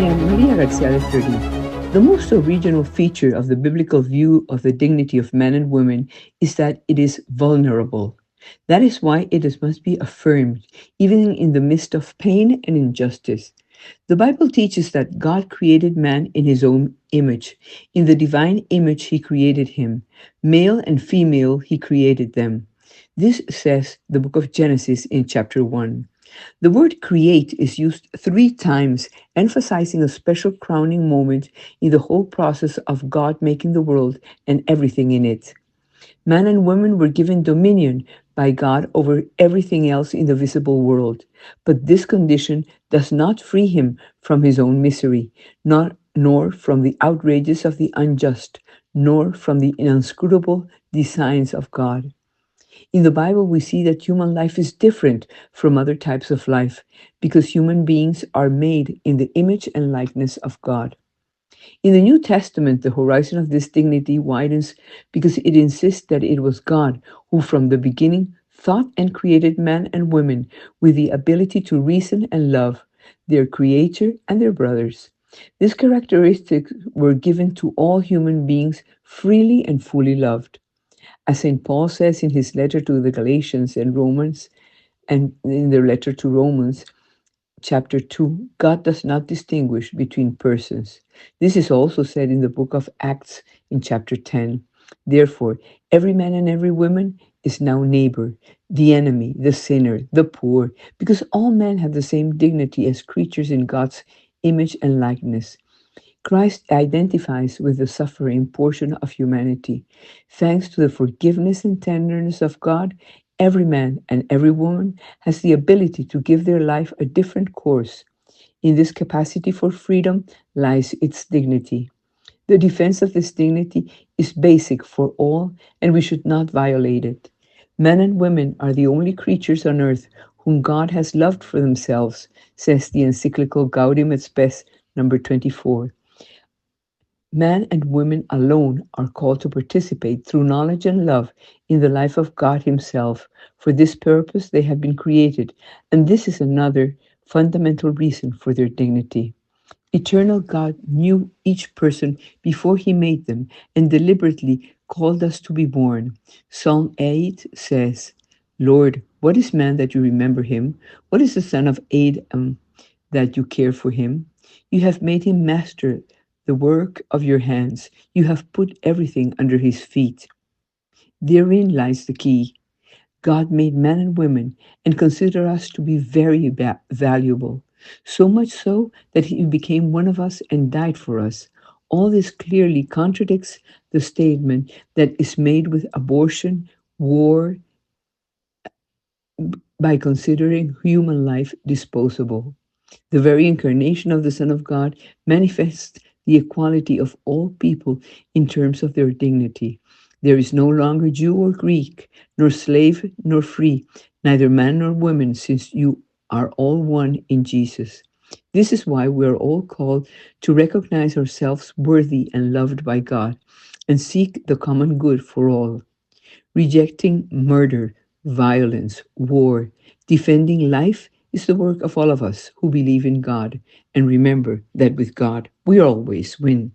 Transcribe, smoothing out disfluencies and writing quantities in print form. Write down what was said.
am Maria Garcia Lerdi. The most original feature of the biblical view of the dignity of men and women is that it is vulnerable. That is why must be affirmed, even in the midst of pain and injustice. The Bible teaches that God created man in his own image. In the divine image, he created him. Male and female, he created them. This says the book of Genesis in chapter 1. The word create is used three times, emphasizing a special crowning moment in the whole process of God making the world and everything in it. Man and woman were given dominion by God over everything else in the visible world. But this condition does not free him from his own misery, nor from the outrages of the unjust, nor from the inscrutable designs of God. In the Bible, we see that human life is different from other types of life because human beings are made in the image and likeness of God. In the New Testament, the horizon of this dignity widens because it insists that it was God who, from the beginning, thought and created men and women with the ability to reason and love their Creator and their brothers. These characteristics were given to all human beings freely and fully loved. As St. Paul says in his letter to the Galatians and Romans, and in their letter to Romans, chapter 2, God does not distinguish between persons. This is also said in the book of Acts in chapter 10. Therefore, every man and every woman is now neighbor, the enemy, the sinner, the poor, because all men have the same dignity as creatures in God's image and likeness. Christ identifies with the suffering portion of humanity. Thanks to the forgiveness and tenderness of God, every man and every woman has the ability to give their life a different course. In this capacity for freedom lies its dignity. The defense of this dignity is basic for all, and we should not violate it. Men and women are the only creatures on earth whom God has loved for themselves, says the encyclical Gaudium et Spes, number 24. Man and women alone are called to participate through knowledge and love in the life of God Himself. For this purpose, they have been created, and this is another fundamental reason for their dignity. Eternal God knew each person before He made them and deliberately called us to be born. Psalm 8 says, Lord, what is man that you remember him? What is the son of Adam that you care for him? You have made him master the work of your hands. You have put everything under his feet. Therein lies the key. God made men and women and considered us to be very valuable, so much so that he became one of us and died for us. All this clearly contradicts the statement that is made with abortion, war, by considering human life disposable. The very incarnation of the Son of God manifests the equality of all people in terms of their dignity. There is no longer Jew or Greek, nor slave nor free, neither man nor woman, since you are all one in Jesus. This is why we are all called to recognize ourselves worthy and loved by God and seek the common good for all. Rejecting murder, violence, war, defending life is the work of all of us who believe in God and remember that with God we always win.